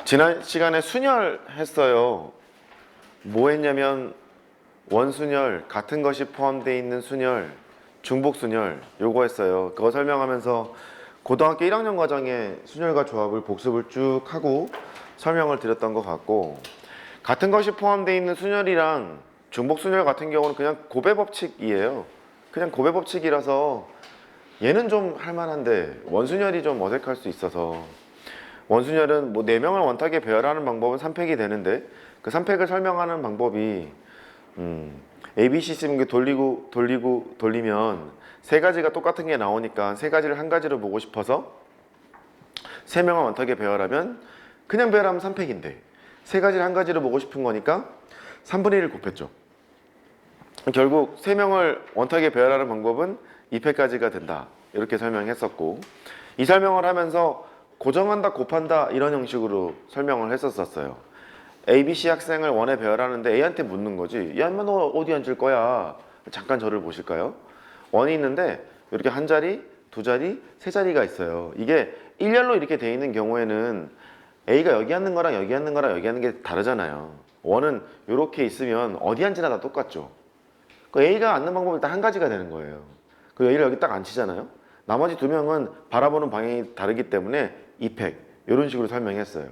지난 시간에 순열 했어요. 뭐 했냐면 원순열, 같은 것이 포함되어 있는 순열, 중복순열 요거 했어요. 그거 설명하면서 고등학교 1학년 과정의 순열과 조합을 복습을 쭉 하고 설명을 드렸던 것 같고, 같은 것이 포함되어 있는 순열이랑 중복순열 같은 경우는 그냥 고배 법칙이에요. 그냥 고배 법칙이라서 얘는 좀 할만한데 원순열이 좀 어색할 수 있어서, 원순열은 뭐 4명을 원탁에 배열하는 방법은 3팩이 되는데, 그 3팩을 설명하는 방법이 ABC 시스템 돌리면 3가지가 똑같은 게 나오니까 3가지를 한 가지로 보고 싶어서 3명을 원탁에 배열하면, 그냥 배열하면 3팩인데 3가지를 한 가지로 보고 싶은 거니까 3분의 1을 곱했죠. 결국 3명을 원탁에 배열하는 방법은 2팩까지가 된다, 이렇게 설명했었고, 이 설명을 하면서 고정한다, 곱한다 이런 형식으로 설명을 했었어요. ABC 학생을 원에 배열하는데 A한테 묻는 거지. 야, 인마 너 어디 앉을 거야? 잠깐 저를 보실까요? 원이 있는데 이렇게 한 자리, 두 자리, 세 자리가 있어요. 이게 일렬로 이렇게 돼 있는 경우에는 A가 여기 앉는 거랑 여기 앉는 거랑 여기 앉는 게 다르잖아요. 원은 이렇게 있으면 어디 앉으나 다 똑같죠. 그 A가 앉는 방법은 일단 한 가지가 되는 거예요. 그 A를 여기 딱 앉히잖아요. 나머지 2명은 바라보는 방향이 다르기 때문에 2팩 이런 식으로 설명했어요.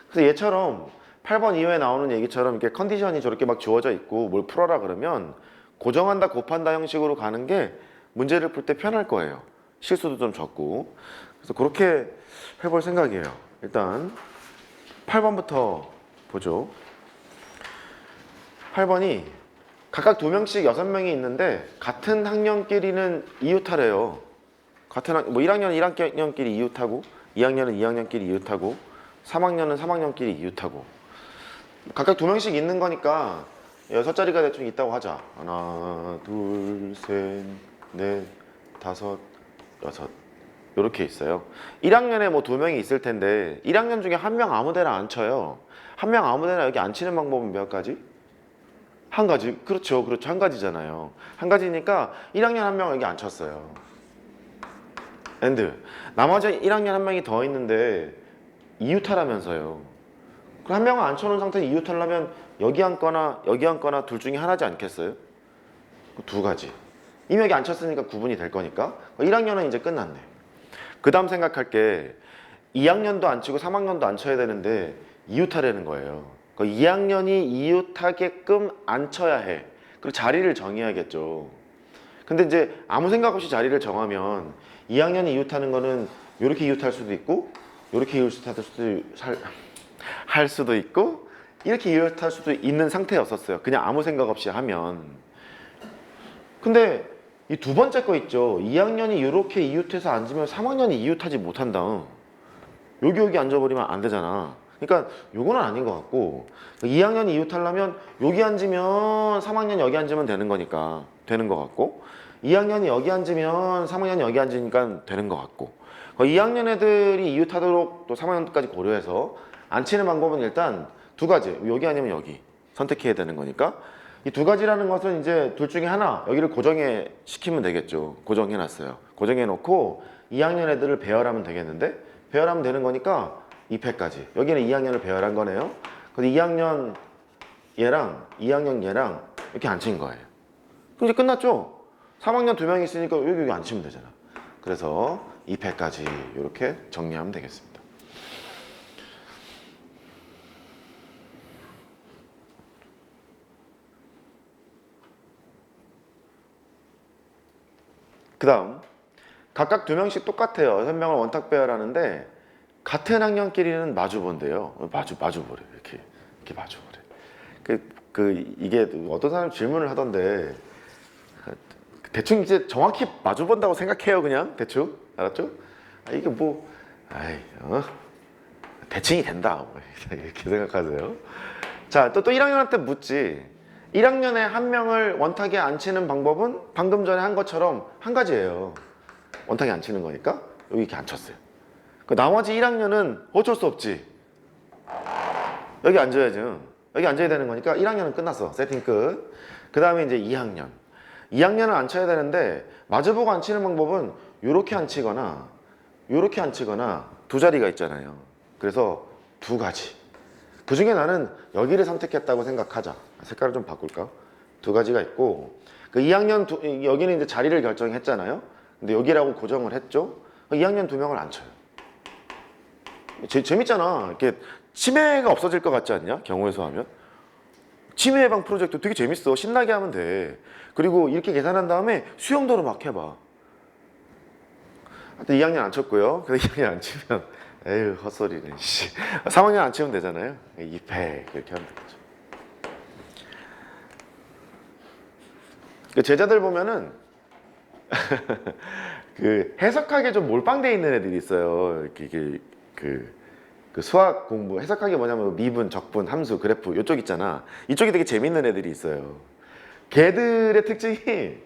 그래서 얘처럼 8번 이후에 나오는 얘기처럼 이렇게 컨디션이 저렇게 막 주어져 있고 뭘 풀어라 그러면 고정한다, 곱한다 형식으로 가는 게 문제를 풀 때 편할 거예요. 실수도 좀 적고. 그래서 그렇게 해볼 생각이에요. 일단 8번부터 보죠. 8번이 각각 2명씩 6명이 있는데 같은 학년끼리는 이웃하래요. 같은 뭐 1학년은 1학년끼리 이웃하고, 2학년은 2학년끼리 이웃하고, 3학년은 3학년끼리 이웃하고, 각각 2명씩 있는 거니까 6자리가 대충 있다고 하자. 하나, 둘, 셋, 넷, 다섯, 여섯, 이렇게 있어요. 1학년에 뭐 2명이 있을 텐데 1학년 중에 1명 아무데나 앉혀요. 1명 아무데나 여기 앉히는 방법은 몇 가지? 한 가지. 그렇죠, 그렇죠. 한 가지잖아요. 한 가지니까 1학년 1명 여기 앉혔어요. 엔드. 나머지 1학년 1명이 더 있는데 이웃하라면서요. 그럼 1명을 앉혀놓은 상태에서 이웃하려면 여기 앉거나 여기 앉거나 둘 중에 하나지 않겠어요? 2가지. 이미 여기 앉혔으니까 구분이 될 거니까 1학년은 이제 끝났네. 그 다음 생각할 게 2학년도 앉히고 3학년도 앉혀야 되는데 이웃하라는 거예요. 2학년이 이웃하게끔 앉혀야 해. 그리고 자리를 정해야겠죠. 근데 이제 아무 생각 없이 자리를 정하면 2학년이 이웃하는 거는 이렇게 이웃할 수도 있고, 이렇게 할 수도 있고, 이렇게 이웃할 수도 있는 상태였었어요. 그냥 아무 생각 없이 하면. 근데 이 2번째 거 있죠. 2학년이 이렇게 이웃해서 앉으면 3학년이 이웃하지 못한다. 여기 앉아버리면 안 되잖아. 그러니까 요거는 아닌 것 같고, 2학년이 이웃하려면 여기 앉으면 3학년이 여기 앉으면 되는 거니까 되는 것 같고, 2학년이 여기 앉으면 3학년이 여기 앉으니까 되는 것 같고, 2학년 애들이 이웃하도록 또 3학년까지 고려해서 앉히는 방법은 일단 2가지. 여기 아니면 여기 선택해야 되는 거니까 이 2가지라는 것은 이제 둘 중에 하나, 여기를 고정해 시키면 되겠죠. 고정해 놨어요. 고정해 놓고 2학년 애들을 배열하면 되겠는데, 배열하면 되는 거니까 2팩까지. 여기는 2학년을 배열한 거네요. 그래서 2학년 얘랑 2학년 얘랑 이렇게 앉힌 거예요. 그럼 이제 끝났죠? 3학년 2명이 있으니까 여기 앉히면 되잖아. 그래서 2팩까지 이렇게 정리하면 되겠습니다. 그 다음 각각 2명씩 똑같아요. 6명을 원탁 배열하는데 같은 학년끼리는 마주 본대요. 마주 보래. 이렇게 마주 보래. 이게 어떤 사람 질문을 하던데, 대충 이제 정확히 마주 본다고 생각해요. 그냥 대충. 알았죠? 이게 뭐 대칭이 된다, 이렇게 생각하세요. 자, 또 1학년한테 묻지. 1학년에 1명을 원탁에 앉히는 방법은 방금 전에 한 것처럼 한 가지예요. 원탁에 앉히는 거니까 여기 이렇게 앉혔어요. 나머지 1학년은 어쩔 수 없지. 여기 앉아야죠. 여기 앉아야 되는 거니까 1학년은 끝났어. 세팅 끝. 그 다음에 이제 2학년. 2학년을 앉혀야 되는데 마주보고 앉히는 방법은 이렇게 앉히거나 이렇게 앉히거나 2자리가 있잖아요. 그래서 두 가지. 그 중에 나는 여기를 선택했다고 생각하자. 색깔을 좀 바꿀까? 두 가지가 있고, 그 2학년 여기는 이제 자리를 결정했잖아요. 근데 여기라고 고정을 했죠. 2학년 2명을 안 쳐요. 재밌잖아. 이렇게 치매가 없어질 것 같지 않냐? 경우의 수하면. 치매 예방 프로젝트 되게 재밌어. 신나게 하면 돼. 그리고 이렇게 계산한 다음에 수영도로 막 해봐. 하여튼 2학년 안 쳤고요. 그래서 2학년 안 치면 에휴 헛소리네. 3학년 안 치면 되잖아요. 2패 이렇게 하면 되죠. 그 제자들 보면은 그 해석하기에 좀 몰빵돼 있는 애들이 있어요. 이게 그 수학 공부 해석하기 뭐냐면 미분, 적분, 함수, 그래프 이쪽 있잖아. 이쪽이 되게 재밌는 애들이 있어요. 걔들의 특징이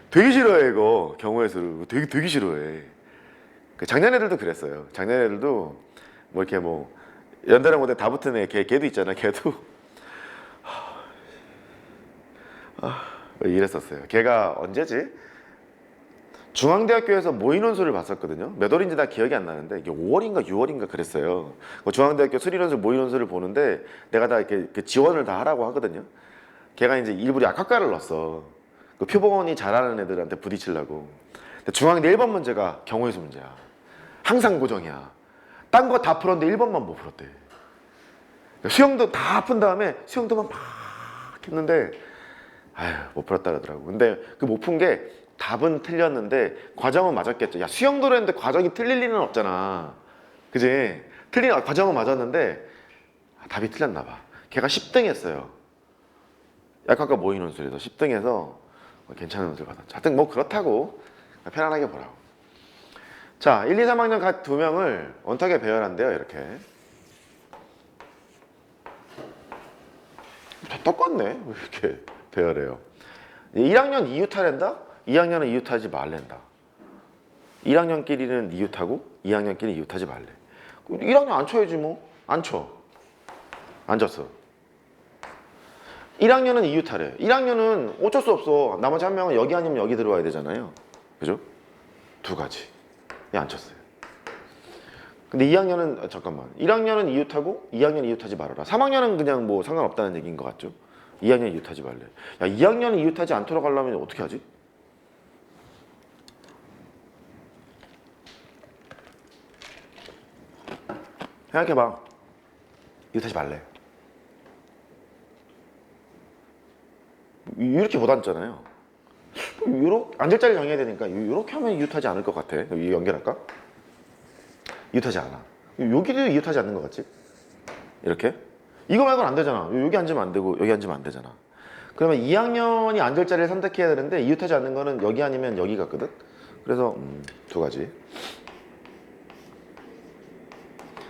되게 싫어해 이거 경우의 수를 되게 싫어해. 그 작년 애들도 그랬어요. 작년 애들도 뭐 이렇게 뭐 연달아 못해 다 붙은 애 걔도 있잖아. 걔도 이랬었어요. 걔가 언제지? 중앙대학교에서 모의논술을 봤었거든요. 몇 월인지 다 기억이 안 나는데 이게 5월인가 6월인가 그랬어요. 중앙대학교 수리논술 모의논술을 보는데 내가 다 이렇게 지원을 다 하라고 하거든요. 걔가 이제 일부러 약학과를 넣었어. 그 표본이 잘하는 애들한테 부딪히려고. 근데 중앙대 1번 문제가 경우의 수 문제야. 항상 고정이야. 딴 거 다 풀었는데 1번만 못 풀었대. 수영도 다 푼 다음에 수영도만 막 했는데 아휴 못 풀었다 그러더라고. 근데 그 못 푼 게 답은 틀렸는데 과정은 맞았겠죠. 야 수영도로 했는데 과정이 틀릴 리는 없잖아. 그지? 과정은 맞았는데 답이 틀렸나 봐. 걔가 10등 했어요. 약학과 모의논술에서 10등 해서 괜찮은 논술 받았죠. 하여튼 뭐 그렇다고 편안하게 보라고. 자 1, 2, 3학년 각 2명을 원탁에 배열한대요. 이렇게 다 똑같네. 왜 이렇게 배열해요. 1학년 이웃하랜다? 2학년은 이웃하지 말랜다. 1학년끼리는 이웃하고 2학년끼리 이웃하지 말래. 1학년 안 쳐야지 뭐. 안 쳐. 안 쳤어. 1학년은 이웃하래. 1학년은 어쩔 수 없어. 나머지 한 명은 여기 아니면 여기 들어와야 되잖아요. 그죠? 두 가지. 안 쳤어요. 근데 2학년은 잠깐만. 1학년은 이웃하고 2학년 이웃하지 말아라. 3학년은 그냥 뭐 상관없다는 얘기인 것 같죠? 2학년 이웃하지 말래. 야 2학년은 이웃하지 않도록 하려면 어떻게 하지? 생각해봐. 이웃하지 말래. 이렇게 못 앉잖아요. 요렇게 앉을 자리 정해야 되니까 이렇게 하면 이웃하지 않을 것 같아. 여기 연결할까? 이웃하지 않아. 여기도 이웃하지 않는 것 같지? 이렇게? 이거 말고는 안 되잖아. 여기 앉으면 안 되고 여기 앉으면 안 되잖아. 그러면 2학년이 앉을 자리를 선택해야 되는데 이웃하지 않는 거는 여기 아니면 여기 같거든? 그래서 두 가지.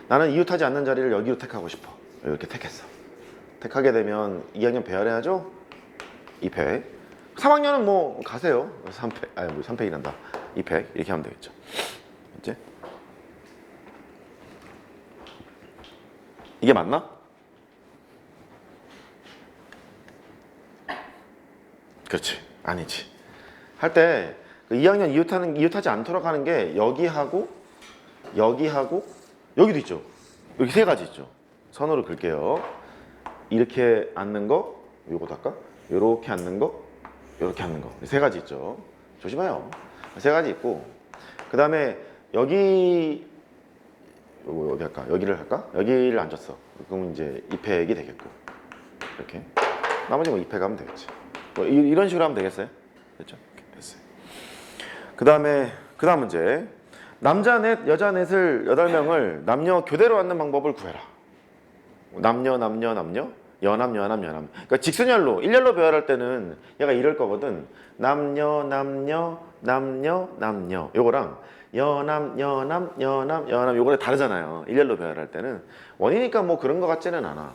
나는 이웃하지 않는 자리를 여기로 택하고 싶어. 이렇게 택했어. 택하게 되면 2학년 배열해야죠? 2패. 3학년은 뭐 가세요. 3패. 아니 뭐 3패이 난다. 2패. 이렇게 하면 되겠죠. 이제 이게 맞나? 그렇지. 아니지. 할 때 2학년 이웃하지 않도록 하는 게 여기하고 여기하고 여기도 있죠. 여기 세 가지 있죠. 선으로 긁게요. 이렇게 앉는 거, 요것도 할까? 요렇게 앉는 거, 요렇게 앉는 거. 세 가지 있죠. 조심해요. 세 가지 있고, 그 다음에 여기 어디 할까? 여기를 할까? 여기를 앉았어. 그럼 이제 2패액이 되겠고, 이렇게. 나머지 뭐 2패 가면 되겠지. 뭐 이런 식으로 하면 되겠어요? 됐죠? 됐어요. 그 다음 문제. 남자 넷, 여자 넷을 8명을 남녀 교대로 앉는 방법을 구해라. 남녀, 연합. 그러니까 직선열로, 일렬로 배열할 때는 얘가 이럴 거거든. 남녀. 요거랑 연합. 요거랑 다르잖아요. 일렬로 배열할 때는. 원이니까 뭐 그런 거 같지는 않아.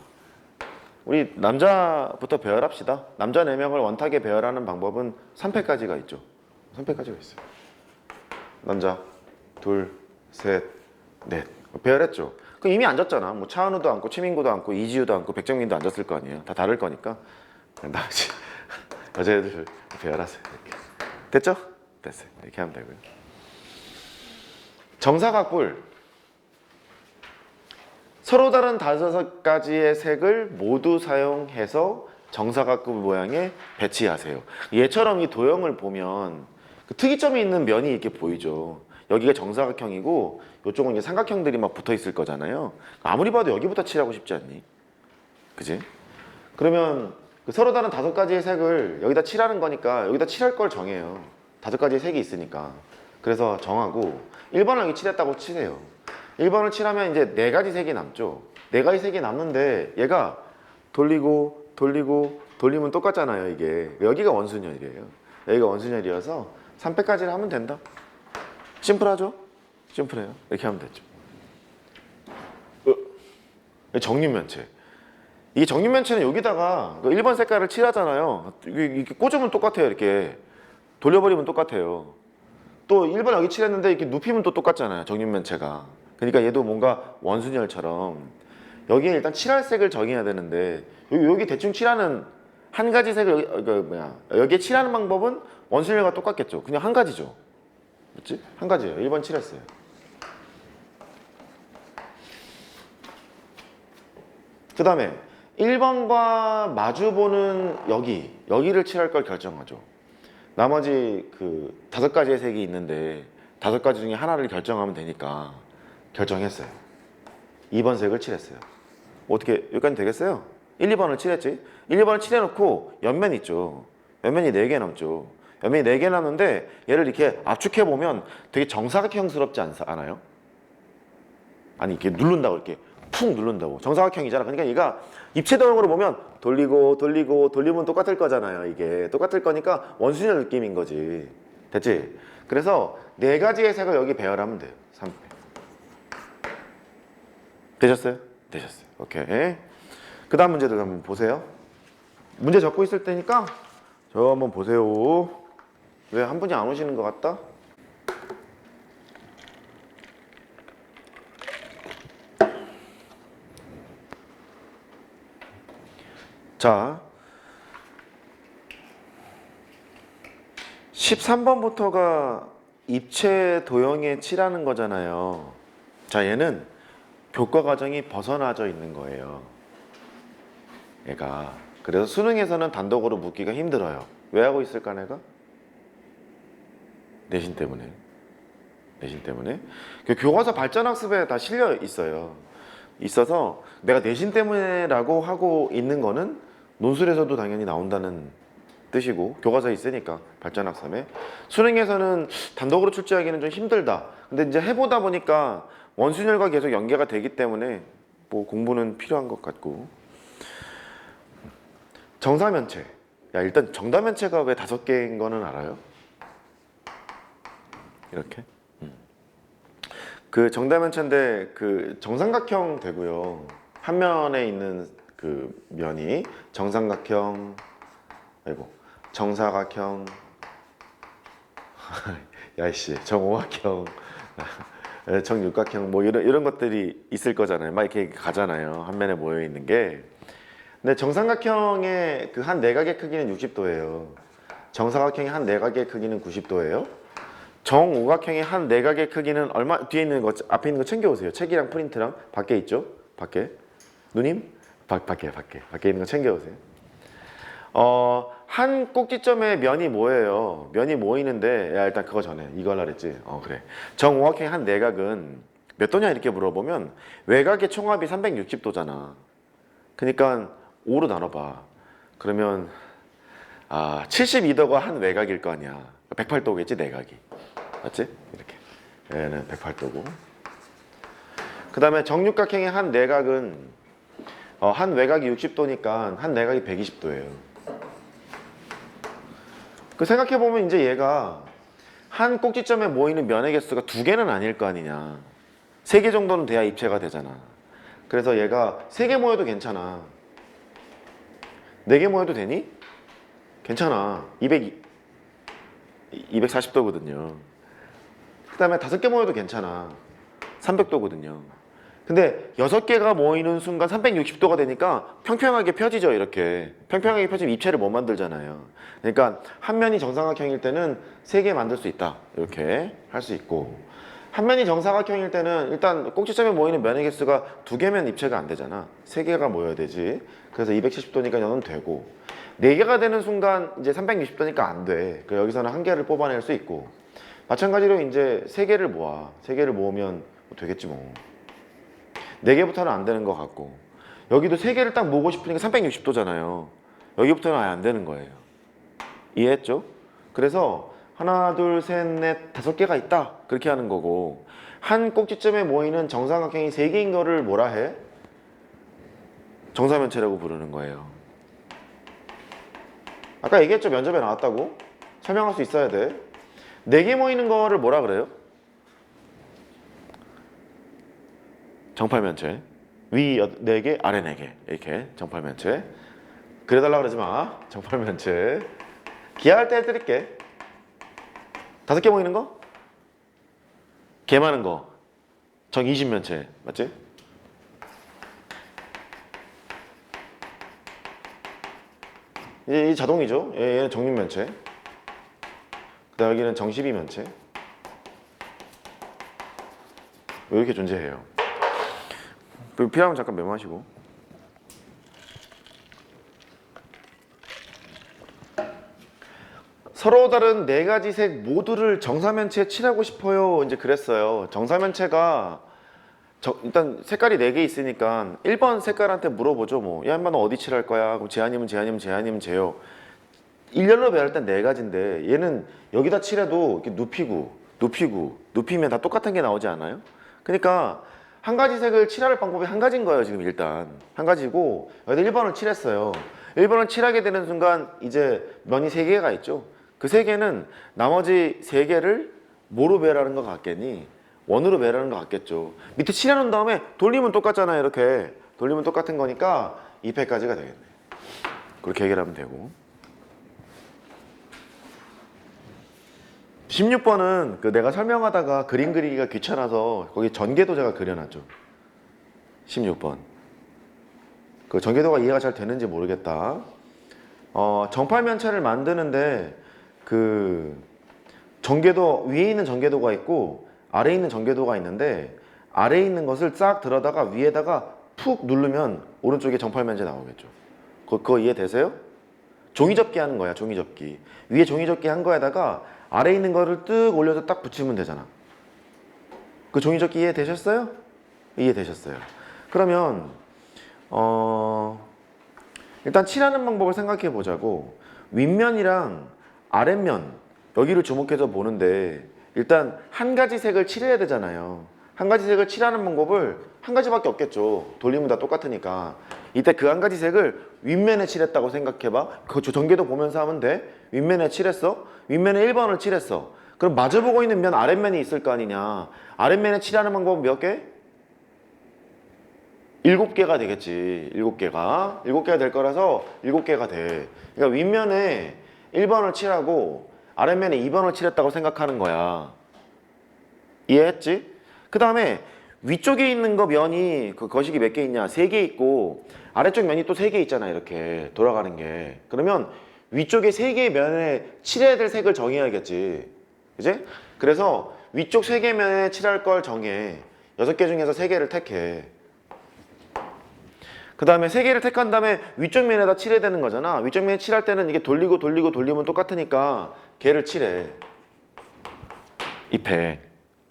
우리 남자부터 배열합시다. 남자 4명을 원탁에 배열하는 방법은 3패까지가 있죠. 3패까지가 있어요. 남자 둘, 셋, 넷. 배열했죠. 그럼 이미 앉았잖아. 뭐 차은우도 앉고 최민구도 앉고 이지우도 앉고 백정민도 앉았을 거 아니에요. 다 다를 거니까. 나머지 여자애들 배열하세요. 이렇게. 됐죠? 됐어요. 이렇게 하면 되고요. 정사각뿔. 서로 다른 5가지의 색을 모두 사용해서 정사각형 모양에 배치하세요. 얘처럼 이 도형을 보면 그 특이점이 있는 면이 이렇게 보이죠. 여기가 정사각형이고 이쪽은 이제 삼각형들이 막 붙어 있을 거잖아요. 아무리 봐도 여기부터 칠하고 싶지 않니? 그지? 그러면 그 서로 다른 5가지의 색을 여기다 칠하는 거니까 여기다 칠할 걸 정해요. 5가지의 색이 있으니까. 그래서 정하고 1번을 여기 칠했다고 치세요. 1번을 칠하면 이제 4가지 색이 남죠. 4가지 색이 남는데 얘가 돌리고 돌리고 돌리면 똑같잖아요. 이게 여기가 원순열이에요. 여기가 원순열이어서 300가지를 하면 된다. 심플하죠? 심플해요. 이렇게 하면 되죠. 정육면체. 이 정육면체는 여기다가 1번 색깔을 칠하잖아요. 이렇게 꽂으면 똑같아요. 이렇게 돌려버리면 똑같아요. 또 1번 여기 칠했는데 이렇게 눕히면 또 똑같잖아요. 정육면체가. 그러니까 얘도 뭔가 원순열처럼 여기에 일단 칠할 색을 정해야 되는데 여기 대충 칠하는 한 가지 색을 여기에 칠하는 방법은 원순열과 똑같겠죠. 그냥 한 가지죠. 맞지? 한 가지예요. 1번 칠했어요. 그 다음에 1번과 마주보는 여기를 칠할 걸 결정하죠. 나머지 그 5가지의 색이 있는데 5가지 중에 하나를 결정하면 되니까 결정했어요. 2번 색을 칠했어요. 어떻게 여기까지 되겠어요? 1, 2번을 칠했지. 1, 2번을 칠해놓고 옆면 있죠. 옆면이 4개 남죠. 옆면이 4개 남는데 얘를 이렇게 압축해보면 되게 정사각형스럽지 않아요? 아니 이렇게 누른다고 이렇게 푹 누른다고. 정사각형이잖아. 그러니까 얘가 입체 도형으로 보면 돌리고 돌리고 돌리면 똑같을 거잖아요. 이게 똑같을 거니까 원순열 느낌인 거지. 됐지? 그래서 4가지의 색을 여기 배열하면 돼요. 3. 되셨어요? 되셨어요. 오케이. 그 다음 문제들 한번 보세요. 문제 적고 있을 때니까 저 한번 보세요. 왜 한 분이 안 오시는 것 같다? 자, 13번부터가 입체 도형에 칠하는 거잖아요. 자, 얘는 교과 과정이 벗어나져 있는 거예요. 얘가. 그래서 수능에서는 단독으로 묻기가 힘들어요. 왜 하고 있을까 내가? 내신 때문에. 내신 때문에. 그 교과서 발전학습에 다 실려 있어요. 있어서 내가 내신 때문에라고 하고 있는 거는 논술에서도 당연히 나온다는 뜻이고 교과서에 있으니까 발전학습에. 수능에서는 단독으로 출제하기는 좀 힘들다. 근데 이제 해보다 보니까 원순열과 계속 연계가 되기 때문에 뭐 공부는 필요한 것 같고. 정사면체. 야, 일단 정다면체가 왜 5개인 거는 알아요? 이렇게. 그 정다면체인데 그 정삼각형 되고요. 한 면에 있는 그 면이 정삼각형, 아이고, 정사각형, 야이씨, 정오각형, 정육각형 뭐 이런 것들이 있을 거잖아요. 막 이렇게 가잖아요. 한 면에 모여 있는 게. 근데 정삼각형의 그 한 내각의 크기는 60도예요. 정사각형의 한 내각의 크기는 90도예요. 정오각형의 한 내각의 크기는 얼마? 뒤에 있는 거, 앞에 있는 거 챙겨오세요. 책이랑 프린트랑 밖에 있죠? 밖에. 누님? 밖에 있는 거 챙겨오세요. 한 꼭지점의 면이 뭐예요? 면이 모이는데, 야, 일단 그거 전에 이거 하려고 그랬지? 그래. 정오각형의 한 내각은 몇 도냐 이렇게 물어보면 외곽의 총합이 360도잖아. 그러니까 5로 나눠봐. 그러면 72도가 한 외곽일 거 아니야. 108도겠지, 내각이. 맞지? 이렇게. 얘는 108도고. 그 다음에 정육각형의 한 내각은 한 외곽이 60도니까 한 내각이 120도예요. 그 생각해보면 이제 얘가 한 꼭지점에 모이는 면의 개수가 2개는 아닐 거 아니냐. 3개 정도는 돼야 입체가 되잖아. 그래서 얘가 3개 모여도 괜찮아. 4개 모여도 되니? 괜찮아. 240도거든요. 그 다음에 5개 모여도 괜찮아. 300도거든요. 근데 6개가 모이는 순간 360도가 되니까 평평하게 펴지죠. 이렇게 평평하게 펴지면 입체를 못 만들잖아요. 그러니까 한 면이 정삼각형일 때는 3개 만들 수 있다. 이렇게 할 수 있고, 한 면이 정사각형일 때는 일단 꼭지점에 모이는 면의 개수가 2개면 입체가 안 되잖아. 3개가 모여야 되지. 그래서 270도니까 너는 되고 4개가 되는 순간 이제 360도니까 안 돼. 그 여기서는 1개를 뽑아낼 수 있고 마찬가지로 이제 3개를 모아. 3개를 모으면 뭐 되겠지 뭐. 4개부터는 안 되는 것 같고 여기도 3개를 딱 모으고 싶으니까 360도잖아요. 여기부터는 아예 안 되는 거예요. 이해했죠? 그래서 하나, 둘, 셋, 넷, 5개가 있다. 그렇게 하는 거고 한 꼭지점에 모이는 정사각형이 3개인 거를 뭐라 해? 정사면체라고 부르는 거예요. 아까 얘기했죠? 면접에 나왔다고? 설명할 수 있어야 돼. 4개 모이는 거를 뭐라 그래요? 정팔면체. 위 4개, 아래 4개. 이렇게 정팔면체. 그래달라 그러지 마. 정팔면체. 기하할 때 해드릴게. 5개 모이는 거? 개 많은 거. 정 20면체. 맞지? 이 자동이죠. 얘는 정육면체. 그다음 여기는 정 12면체. 이렇게 존재해요. 필요하면 잠깐 메모하시고. 서로 다른 4가지 색 모두를 정사면체에 칠하고 싶어요. 이제 그랬어요. 정사면체가 일단 색깔이 4개 있으니까 1번 색깔한테 물어보죠. 뭐, 야, 인마 너 어디 칠할 거야? 그럼 제아님은 제아님, 제아님은 제요. 일렬로 배할 땐 4가지인데 얘는 여기다 칠해도 이렇게 눕히면 다 똑같은 게 나오지 않아요? 그러니까 한 가지 색을 칠할 방법이 한 가지인 거예요. 지금 일단 한 가지고 여기다 1번을 칠했어요. 1번을 칠하게 되는 순간 이제 면이 3개가 있죠. 그 3개는 나머지 3개를 뭐로 배라는 것 같겠니? 원으로 배라는 것 같겠죠. 밑에 칠해놓은 다음에 돌리면 똑같잖아요. 이렇게 돌리면 똑같은 거니까 2패까지가 되겠네. 그렇게 해결하면 되고 16번은 그 내가 설명하다가 그림 그리기가 귀찮아서 거기 전개도 제가 그려놨죠. 16번 그 전개도가 이해가 잘 되는지 모르겠다. 정팔면체를 만드는데 그 전개도 위에 있는 전개도가 있고 아래에 있는 전개도가 있는데 아래에 있는 것을 싹 들어다가 위에다가 푹 누르면 오른쪽에 정팔면체 나오겠죠. 그거 이해되세요? 종이접기 하는 거야. 종이접기 위에 종이접기 한 거에다가 아래에 있는 거를 뜩 올려서 딱 붙이면 되잖아. 그 종이접기 이해되셨어요? 이해되셨어요. 그러면 일단 칠하는 방법을 생각해 보자고. 윗면이랑 아랫면 여기를 주목해서 보는데 일단 한 가지 색을 칠해야 되잖아요. 한 가지 색을 칠하는 방법을 한 가지밖에 없겠죠. 돌리면 다 똑같으니까. 이때 그 한 가지 색을 윗면에 칠했다고 생각해봐. 그 전개도 보면서 하면 돼. 윗면에 칠했어. 윗면에 1번을 칠했어. 그럼 마주보고 있는 면 아랫면이 있을 거 아니냐. 아랫면에 칠하는 방법은 몇 개? 7개가 되겠지. 7개가 될 거라서 7개가 돼. 그러니까 윗면에 1번을 칠하고 아랫면에 2번을 칠했다고 생각하는 거야. 이해했지? 그 다음에 위쪽에 있는 거 면이 그 거식이 몇 개 있냐? 3개 있고 아래쪽 면이 또 3개 있잖아. 이렇게 돌아가는 게. 그러면 위쪽에 3개의 면에 칠해야 될 색을 정해야겠지. 그지? 그래서 위쪽 3개 면에 칠할 걸 정해. 6개 중에서 3개를 택해. 그 다음에 3개를 택한 다음에 위쪽 면에다 칠해야 되는 거잖아. 위쪽 면에 칠할 때는 이게 돌리면 똑같으니까 걔를 칠해. 2패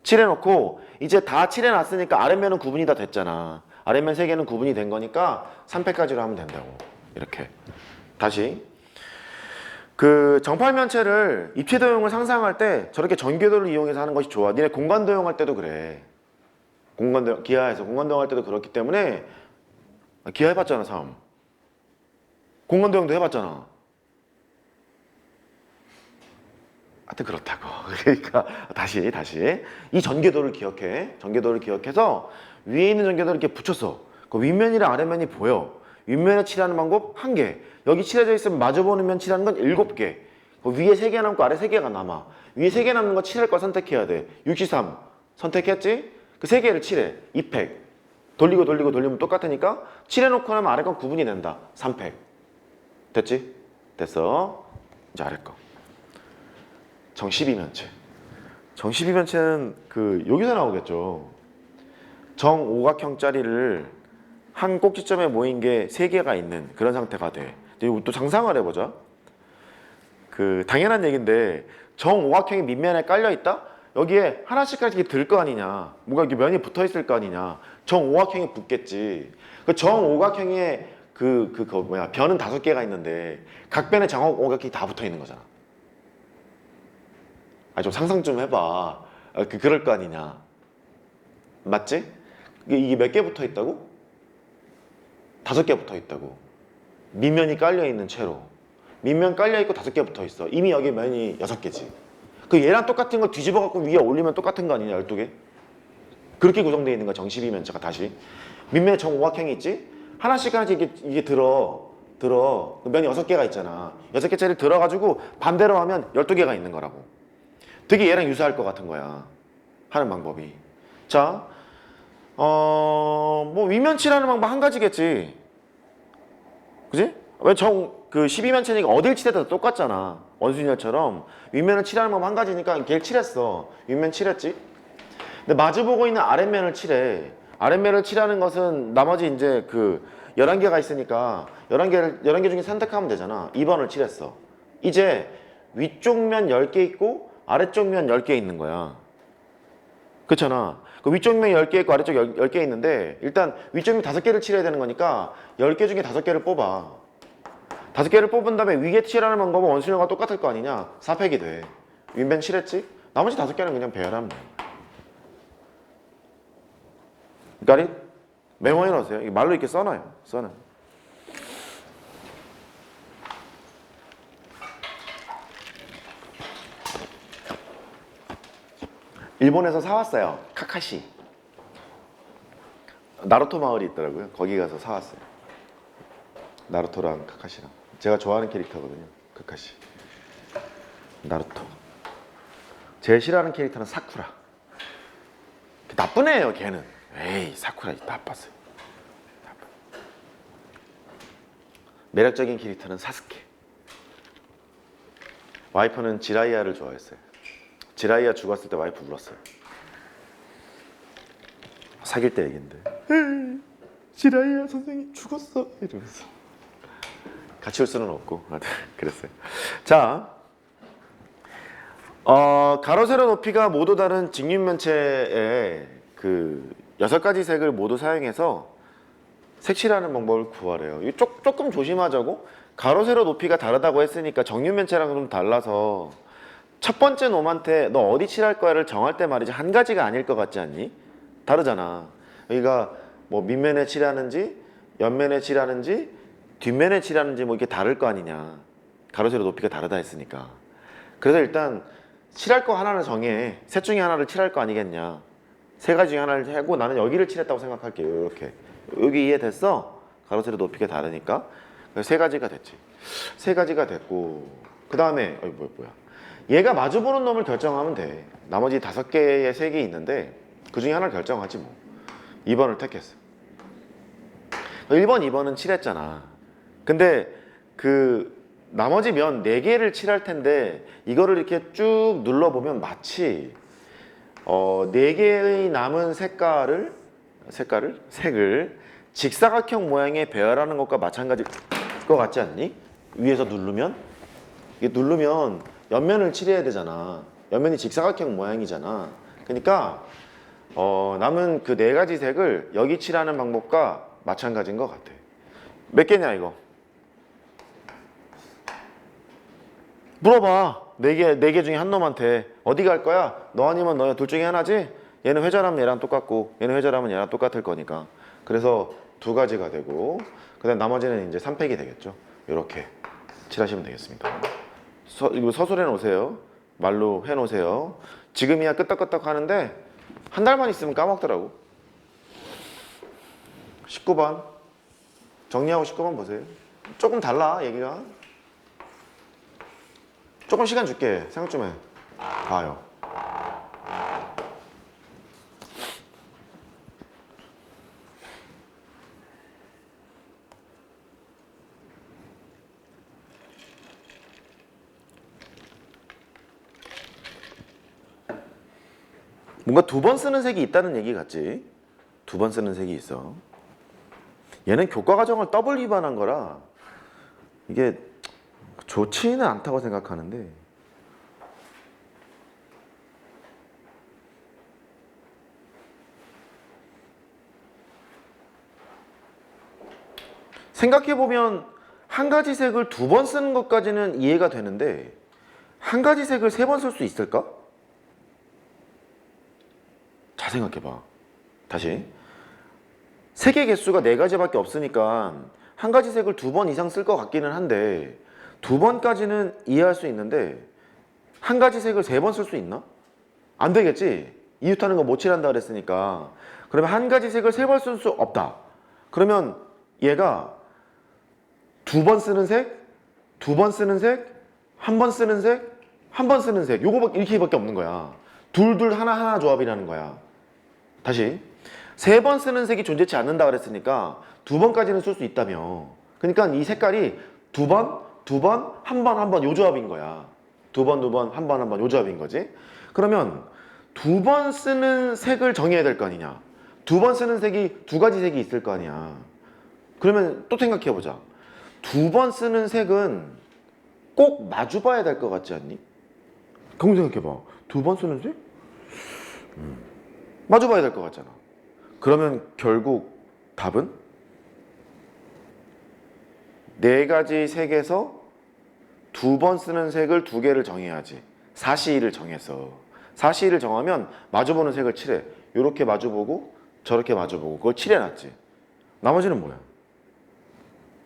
칠해놓고 이제 다 칠해놨으니까 아랫면은 구분이 다 됐잖아. 아랫면 3개는 구분이 된 거니까 3패까지로 하면 된다고. 이렇게 다시 그 정팔면체를 입체도형을 상상할 때 저렇게 전개도를 이용해서 하는 것이 좋아. 니네 공간도형 할 때도 그래. 공간도형, 기하에서 공간도형 할 때도 그렇기 때문에 기하 해봤잖아. 3 공간도형도 해봤잖아. 하여튼 그렇다고. 그러니까 다시 이 전개도를 기억해. 전개도를 기억해서 위에 있는 전개도를 이렇게 붙였어. 그 윗면이랑 아랫면이 보여. 윗면에 칠하는 방법 1개. 여기 칠해져 있으면 마주보는 면 칠하는 건 7개. 그 위에 3개 남고 아래 3개가 남아. 위에 3개 남는 거 칠할 거 선택해야 돼. 63 선택했지? 그 3개를 칠해. 2팩 돌리면 똑같으니까 칠해놓고 나면 아래 건 구분이 된다. 3팩 됐지? 됐어. 이제 아래 거 정 12면체. 정 12면체는 그 여기서 나오겠죠. 정오각형짜리를 한 꼭지점에 모인 게 3개가 있는 그런 상태가 돼. 근데 또 상상을 해보자. 그 당연한 얘기인데 정오각형이 밑면에 깔려 있다? 여기에 하나씩까지 이렇게 들 거 아니냐. 뭔가 이렇게 면이 붙어 있을 거 아니냐. 정오각형이 붙겠지. 그 정오각형에 그 뭐야 변은 5개가 있는데 각 변에 정오각형이 다 붙어 있는 거잖아. 좀 상상 좀 해봐. 그럴 거 아니냐. 맞지? 이게 몇 개 붙어 있다고? 5개 붙어 있다고. 밑면이 깔려 있는 채로. 밑면 깔려 있고 5개 붙어 있어. 이미 여기 면이 6개지. 그 얘랑 똑같은 걸 뒤집어 갖고 위에 올리면 똑같은 거 아니냐, 12개? 그렇게 구성되어 있는 거야, 정 12면체가 다시. 밑면에 정 5각형이 있지? 하나씩 이게 들어. 면이 6개가 있잖아. 6개짜리 들어가지고 반대로 하면 12개가 있는 거라고. 되게 얘랑 유사할 것 같은 거야. 하는 방법이. 자, 뭐 위면 칠하는 방법 한 가지겠지. 그지? 왜 그 12면체니까 어딜 칠해도 똑같잖아. 원순열처럼 윗면을 칠하는 방법 한 가지니까 걔를 칠했어. 윗면 칠했지? 근데 마주보고 있는 아랫면을 칠해. 아랫면을 칠하는 것은 나머지 이제 그 11개가 있으니까 11개 중에 선택하면 되잖아. 2번을 칠했어. 이제 위쪽 면 10개 있고 아래쪽 면 10개 있는 거야. 그렇잖아. 그 위쪽 면 10개 있고 아래쪽 10개 있는데 일단 위쪽 면 5개를 칠해야 되는 거니까 10개 중에 5개를 뽑아. 5개를 뽑은 다음에 위에 칠하는 방법은 원순열과 똑같을 거 아니냐? 4팩이 돼. 윗면 칠했지? 나머지 5개는 그냥 배열하면 돼. 그러니까 메모해 놓으세요. 말로 이렇게 써놔요. 일본에서 사왔어요. 카카시. 나루토 마을이 있더라고요. 거기 가서 사왔어요. 나루토랑 카카시랑. 제가 좋아하는 캐릭터거든요. 카카시. 나루토. 제일 싫어하는 캐릭터는 사쿠라. 나쁜 애예요, 걔는. 에이, 사쿠라 나빴어요. 매력적인 캐릭터는 사스케. 와이프는 지라이야를 좋아했어요. 지라이야 죽었을 때 와이프 울었어요. 사귈 때 얘긴데. 지라이야 선생님 죽었어 이러면서. 같이 올 수는 없고 그랬어요. 자, 가로 세로 높이가 모두 다른 직육면체의 그 6가지 색을 모두 사용해서 색칠하는 방법을 구하래요. 조금 조심하자고. 가로 세로 높이가 다르다고 했으니까 정육면체랑은 좀 달라서 첫 번째 놈한테 너 어디 칠할 거야를 정할 때 말이지 한 가지가 아닐 것 같지 않니? 다르잖아. 여기가 뭐 밑면에 칠하는지 옆면에 칠하는지 뒷면에 칠하는지 뭐 이게 다를 거 아니냐. 가로 세로 높이가 다르다 했으니까. 그래서 일단 칠할 거 하나는 정해. 셋 중에 하나를 칠할 거 아니겠냐. 3가지 중에 하나를 하고 나는 여기를 칠했다고 생각할게요. 이렇게. 여기 이해됐어? 가로 세로 높이가 다르니까. 그래서 3가지가 됐지. 3가지가 됐고 그 다음에 뭐야. 얘가 마주보는 놈을 결정하면 돼. 나머지 5개의 색이 있는데 그 중에 하나를 결정하지 뭐. 2번을 택했어. 1번, 2번은 칠했잖아. 근데 그 나머지 면 4개를 칠할 텐데 이거를 이렇게 쭉 눌러보면 마치 4개의 남은 색을 직사각형 모양의 배열하는 것과 마찬가지일 것 같지 않니? 위에서 누르면 이게 누르면 옆면을 칠해야 되잖아. 옆면이 직사각형 모양이잖아. 그러니까 남은 그 4가지 색을 여기 칠하는 방법과 마찬가지인 것 같아. 몇 개냐 이거? 물어봐. 4개 중에 한 놈한테 어디 갈 거야? 너 아니면 너야. 둘 중에 하나지? 얘는 회전하면 얘랑 똑같고 얘는 회전하면 얘랑 똑같을 거니까. 그래서 2가지가 되고 그 다음 나머지는 이제 3팩이 되겠죠. 이렇게 칠하시면 되겠습니다. 이거 서술해 놓으세요. 말로 해 놓으세요. 지금이야 끄떡끄떡 하는데 한 달만 있으면 까먹더라고. 19번 정리하고 19번 보세요. 조금 달라 얘기가. 조금 시간 줄게. 생각 좀 해. 봐요. 뭔가 두 번 쓰는 색이 있다는 얘기 같지? 두 번 쓰는 색이 있어. 얘는 교과 과정을 더블 위반한 거라 이게 좋지는 않다고 생각하는데 생각해보면 한 가지 색을 두 번 쓰는 것까지는 이해가 되는데 한 가지 색을 세 번 쓸 수 있을까? 잘 생각해봐. 다시. 색의 개수가 네 가지밖에 없으니까 한 가지 색을 두 번 이상 쓸 것 같기는 한데 두 번까지는 이해할 수 있는데 한 가지 색을 세 번 쓸 수 있나? 안 되겠지? 이웃하는 거 못 칠한다 그랬으니까. 그러면 한 가지 색을 세 번 쓸 수 없다. 그러면 얘가 두 번 쓰는 색, 두 번 쓰는 색, 한 번 쓰는 색, 한 번 쓰는 색. 요거밖에 이렇게밖에 없는 거야. 둘둘 하나 조합이라는 거야. 다시. 세 번 쓰는 색이 존재치 않는다 그랬으니까 두 번까지는 쓸 수 있다며. 그러니까 이 색깔이 두 번, 두 번, 한 번, 한 번 요 조합인 거야. 두 번, 두 번, 한 번, 한 번 요 조합인 거지. 그러면 두 번 쓰는 색을 정해야 될 거 아니냐. 두 번 쓰는 색이 두 가지 색이 있을 거 아니야. 그러면 또 생각해보자. 두 번 쓰는 색은 꼭 마주 봐야 될 것 같지 않니? 그럼 생각해봐. 두 번 쓰는 색? 마주 봐야 될 것 같잖아. 그러면 결국 답은 네 가지 색에서 두 번 쓰는 색을 두 개를 정해야지. 사시이를 정해서. 사시이를 정하면 마주보는 색을 칠해. 이렇게 마주보고 저렇게 마주보고 그걸 칠해놨지. 나머지는 뭐야?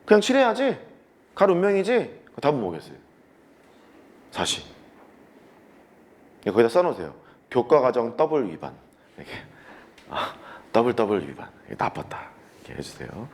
그냥 칠해야지. 갈 운명이지. 답은 뭐겠어요? 사시. 거기다 써놓으세요. 교과과정 더블 위반. 이렇게. 더블 위반. 나빴다. 이렇게 해주세요.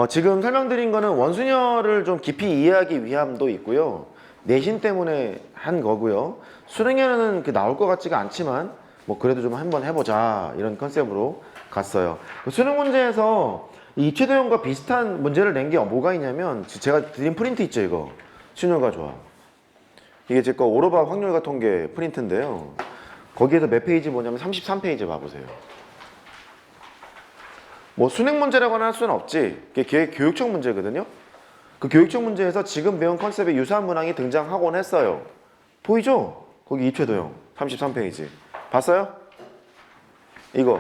지금 설명드린 거는 원순열을 좀 깊이 이해하기 위함도 있고요. 내신 때문에 한 거고요. 수능에는 나올 것 같지가 않지만 뭐 그래도 좀 한번 해보자 이런 컨셉으로 갔어요. 수능 문제에서 이 입체도형과 비슷한 문제를 낸 게 뭐가 있냐면 제가 드린 프린트 있죠 이거. 신효가 좋아. 이게 제 거 오로바 확률과 통계 프린트인데요. 거기에서 몇 페이지 뭐냐면 33페이지 봐보세요. 뭐 수능 문제라고는 할 수는 없지. 그게 교육청 문제거든요. 그 교육청 문제에서 지금 배운 컨셉의 유사한 문항이 등장하곤 했어요. 보이죠? 거기 입체도형 33페이지. 봤어요? 이거.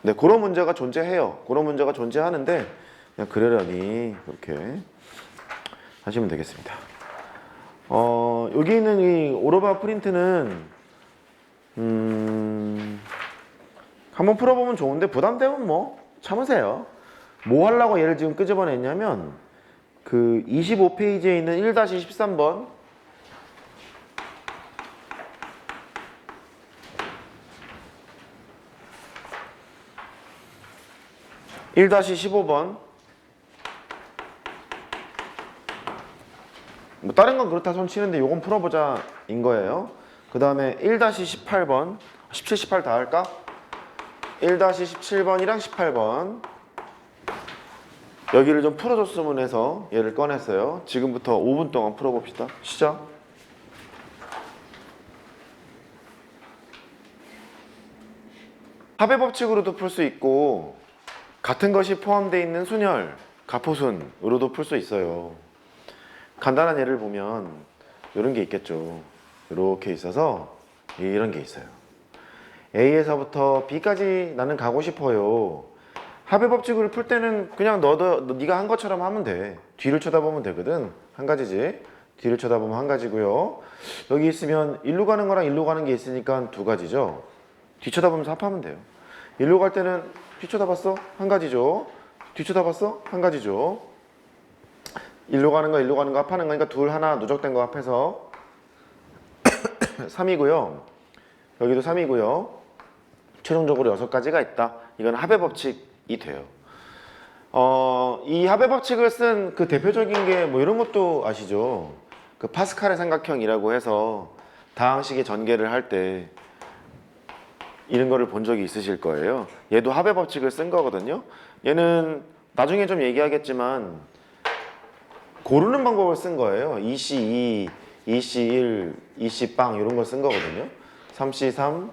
네, 그런 문제가 존재해요. 그런 문제가 존재하는데 그냥 그러려니 그렇게 하시면 되겠습니다. 여기 있는 이 오로바 프린트는 한번 풀어보면 좋은데 부담되면 뭐 참으세요. 뭐 하려고 얘를 지금 끄집어냈냐면 그 25페이지에 있는 1-13번 1-15번 뭐 다른 건 그렇다 손 치는데 요건 풀어보자 인 거예요. 그 다음에 1-18번 17, 18 다 할까? 1-17번이랑 18번 여기를 좀 풀어줬으면 해서 얘를 꺼냈어요. 지금부터 5분 동안 풀어봅시다. 시작. 합의 법칙으로도 풀 수 있고 같은 것이 포함되어 있는 순열, 가포순으로도 풀 수 있어요. 간단한 예를 보면 이런 게 있겠죠. 이렇게 있어서 이런 게 있어요. A에서부터 B까지 나는 가고 싶어요. 합의 법칙을 풀 때는 그냥 네가 한 것처럼 하면 돼. 뒤를 쳐다보면 되거든. 한 가지지. 뒤를 쳐다보면 한 가지고요. 여기 있으면 일로 가는 거랑 일로 가는 게 있으니까 두 가지죠. 뒤 쳐다보면서 합하면 돼요. 일로 갈 때는 뒤 쳐다봤어? 한 가지죠. 뒤 쳐다봤어? 한 가지죠. 일로 가는 거 일로 가는 거 합하는 거니까 둘 하나 누적된 거 합해서 3이고요. 여기도 3이고요. 최종적으로 6가지가 있다. 이건 합의 법칙이 돼요. 이 합의 법칙을 쓴 그 대표적인 게 뭐 이런 것도 아시죠? 그 파스칼의 삼각형이라고 해서 다항식의 전개를 할 때 이런 거를 본 적이 있으실 거예요. 얘도 합의 법칙을 쓴 거거든요. 얘는 나중에 좀 얘기하겠지만 고르는 방법을 쓴 거예요. 2C2, 2C1, 2C빵 이런 걸 쓴 거거든요. 3C3,